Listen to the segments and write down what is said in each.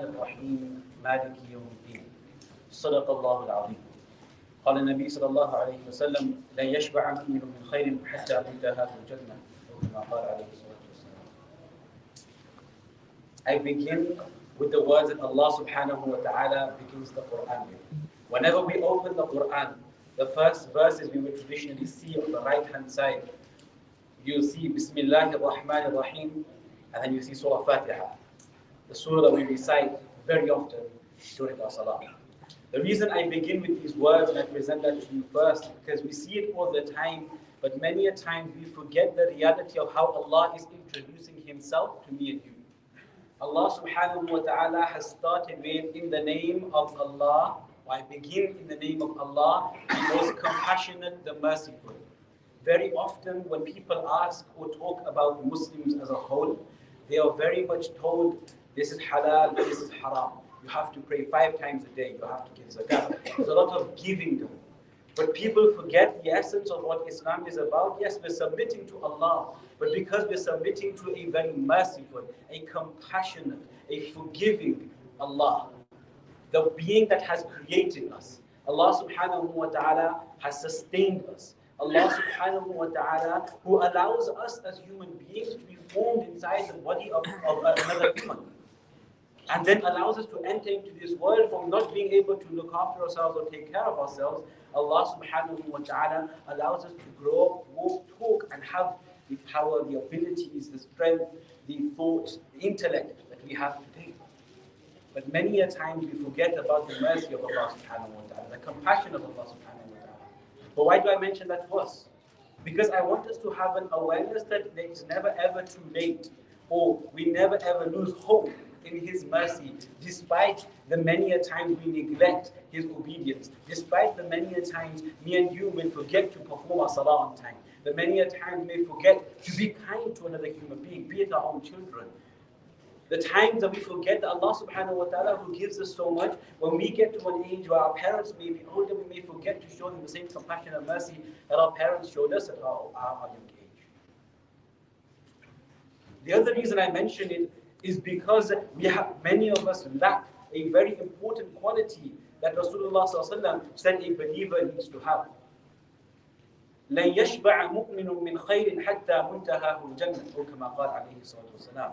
الرحيم مالك يوم الدين صدق الله العظيم. قال النبي صلى الله عليه وسلم لا يشبع مؤمن من خير حتى منتهى الجنة أو كما قال عليه الصلاة والسلام. I begin with the words that Allah subhanahu wa ta'ala begins the Quran with. Whenever we open the Quran, the first verses we will traditionally see on the right hand side, you'll see Bismillahir Rahmanir Rahim, and then you see Surah Fatiha, the surah that we recite very often during our salah. The reason I begin with these words and I present that to you first, because we see it all the time, but many a time we forget the reality of how Allah is introducing Himself to me and you. Allah subhanahu wa ta'ala has started with, in the name of Allah, I begin in the name of Allah, the most compassionate, the merciful. Very often when people ask or talk about Muslims as a whole, they are very much told, this is halal, this is haram. You have to pray 5 times a day, you have to give zakat. There's a lot of giving done. But people forget the essence of what Islam is about. Yes, we're submitting to Allah, but because we're submitting to a very merciful, a compassionate, a forgiving Allah, the being that has created us. Allah subhanahu wa ta'ala has sustained us. Allah subhanahu wa ta'ala who allows us as human beings to be formed inside the body of another human. And then allows us to enter into this world from not being able to look after ourselves or take care of ourselves. Allah subhanahu wa ta'ala allows us to grow, walk, talk, and have the power, the abilities, the strength, the thoughts, the intellect that we have today. But many a times we forget about the mercy of Allah subhanahu wa ta'ala, the compassion of Allah subhanahu wa ta'ala. But why do I mention that verse? Because I want us to have an awareness that there is never ever too late, or we never ever lose hope in His mercy, despite the many a times we neglect His obedience, despite the many a times me and you will forget to perform our salah on time, the many a times we may forget to be kind to another human being, be it our own children. The times that we forget that Allah subhanahu wa ta'ala who gives us so much, when we get to an age where our parents may be older, we may forget to show them the same compassion and mercy that our parents showed us at our young age. The other reason I mention it is because many of us lack a very important quality that Rasulullah sallallahu alaihi wasallam said a believer needs to have. لَن يَشْبَعَ مُؤْمِنٌ مِّنْ خَيْرٍ حَتَّى مُنْتَهَاهُ الْجَنَّةُ أو كما قال عليه الصلاة والسلام.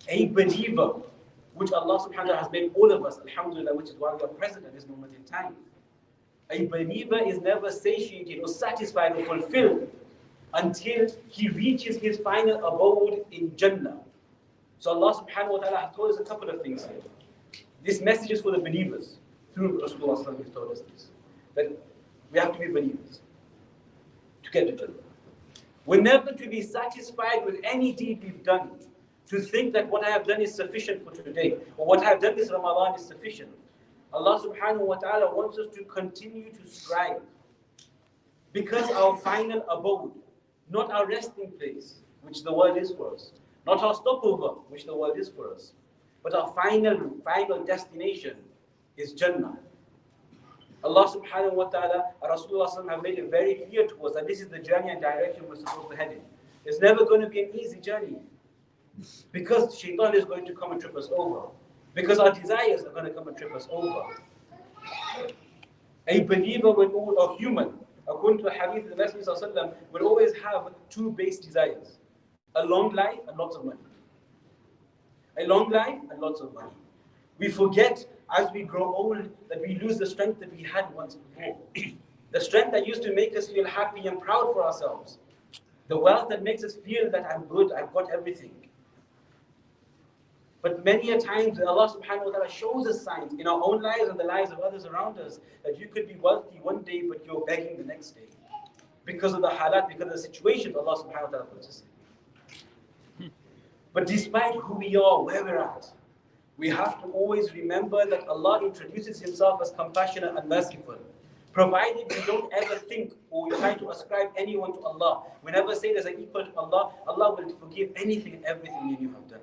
A believer, which Allah subhanahu wa ta'ala has made all of us, alhamdulillah, which is why we are present at this moment in time. A believer is never satiated or satisfied or fulfilled until he reaches his final abode in Jannah. So Allah subhanahu wa ta'ala has told us a couple of things here. This message is for the believers. Through Rasulullah sallallahu alaihi wasallam, He told us this. That we have to be believers to get to Jannah. We're never to be satisfied with any deed we've done, to think that what I have done is sufficient for today, or what I have done this Ramadan is sufficient. Allah subhanahu wa ta'ala wants us to continue to strive. Because our final abode, not our resting place, which the world is for us, not our stopover, which the world is for us, but our final destination is Jannah. Allah subhanahu wa ta'ala, Rasulullah have made it very clear to us that this is the journey and direction we're supposed to head in. It's never going to be an easy journey, because shaitan is going to come and trip us over, because our desires are going to come and trip us over. A believer or human, according to the hadith of the Messenger will always have 2 base desires: a long life and lots of money. A long life and lots of money. We forget as we grow old that we lose the strength that we had once before. The strength that used to make us feel happy and proud for ourselves. The wealth that makes us feel that I'm good, I've got everything. But many a times Allah subhanahu wa ta'ala shows us signs in our own lives and the lives of others around us that you could be wealthy one day but you're begging the next day. Because of the halat, because of the situations Allah subhanahu wa ta'ala puts us in. But despite who we are, where we're at, we have to always remember that Allah introduces Himself as compassionate and merciful. Provided we don't ever think or try to ascribe anyone to Allah. We never say there's an equal to Allah. Allah will forgive anything and everything you have done.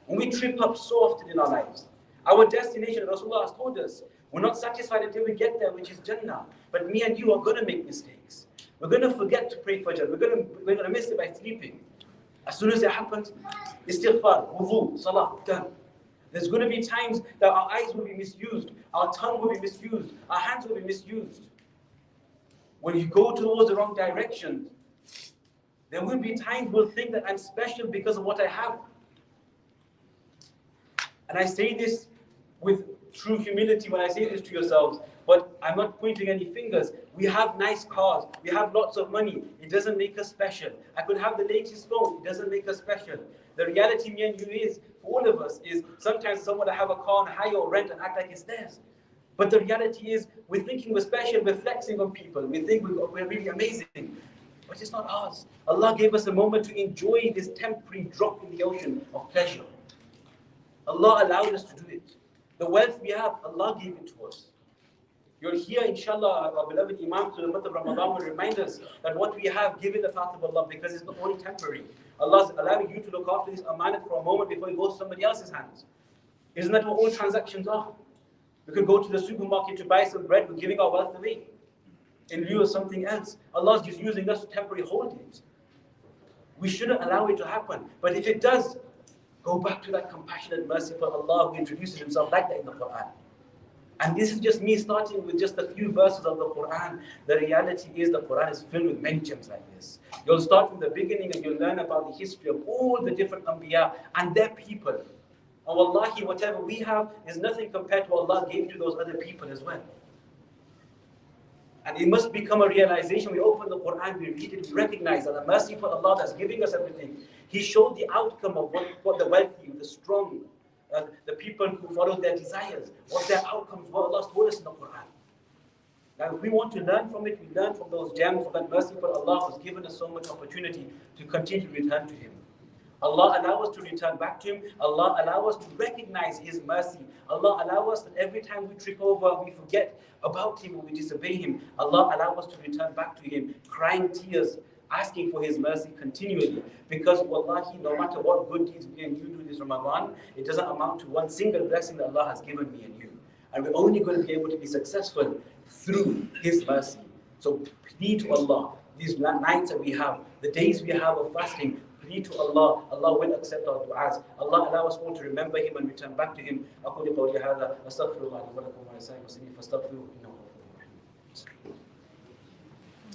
When we trip up so often in our lives, our destination, Rasulullah has told us, we're not satisfied until we get there, which is Jannah. But me and you are going to make mistakes. We're going to forget to pray Fajr. We're going to miss it by sleeping. As soon as it happens, istighfar, wudu, salah, done. There's going to be times that our eyes will be misused, our tongue will be misused, our hands will be misused. When you go towards the wrong direction, there will be times we'll think that I'm special because of what I have. And I say this with true humility when I say this to yourselves, but I'm not pointing any fingers. We have nice cars, we have lots of money. It doesn't make us special. I could have the latest phone, it doesn't make us special. The reality, me and you, is, for all of us, is sometimes someone will have a car on hire or rent and act like it's theirs. But the reality is, we're thinking we're special, we're flexing on people, we think we're really amazing. But it's not ours. Allah gave us a moment to enjoy this temporary drop in the ocean of pleasure. Allah allowed us to do it. The wealth we have, Allah gave it to us. You'll hear, inshallah, our beloved Imam to the month of Ramadan will remind us that what we have, give in the path of Allah, because it's not only temporary. Allah is allowing you to look after this amanat for a moment before it goes to somebody else's hands. Isn't that what all transactions are? We could go to the supermarket to buy some bread, we're giving our wealth away in lieu of something else. Allah is just using us to temporarily hold it. We shouldn't allow it to happen. But if it does, go back to that compassionate, merciful Allah who introduces himself like that in the Quran. And this is just me starting with just a few verses of the Quran. The reality is the Quran is filled with many gems like this. You'll start from the beginning and you'll learn about the history of all the different Anbiya and their people. And wallahi, whatever we have is nothing compared to what Allah gave to those other people as well. And it must become a realization. We open the Quran, we read it, we recognize that the merciful Allah that's giving us everything, He showed the outcome of what the wealthy, the strong, the people who follow their desires, what their outcomes were. Allah told us in the Quran. Now, if we want to learn from it, we learn from those gems, from that merciful Allah who's given us so much opportunity to continue to return to Him. Allah allow us to return back to Him. Allah allow us to recognize His mercy. Allah allow us that every time we trip over, we forget about Him or we disobey Him. Allah allow us to return back to Him, crying tears, asking for His mercy continually. Because wallahi, no matter what good deeds me and you do this Ramadan, it doesn't amount to one single blessing that Allah has given me and you. And we're only going to be able to be successful through His mercy. So plead to Allah, these nights that we have, the days we have of fasting, plead to Allah. Allah will accept our du'as. Allah allow us all to remember Him and return back to Him. أقول قولي هذا أستغفر الله لي ولكم ولسائر المسلمين فاستغفروه إنه هو الغفور الرحيم.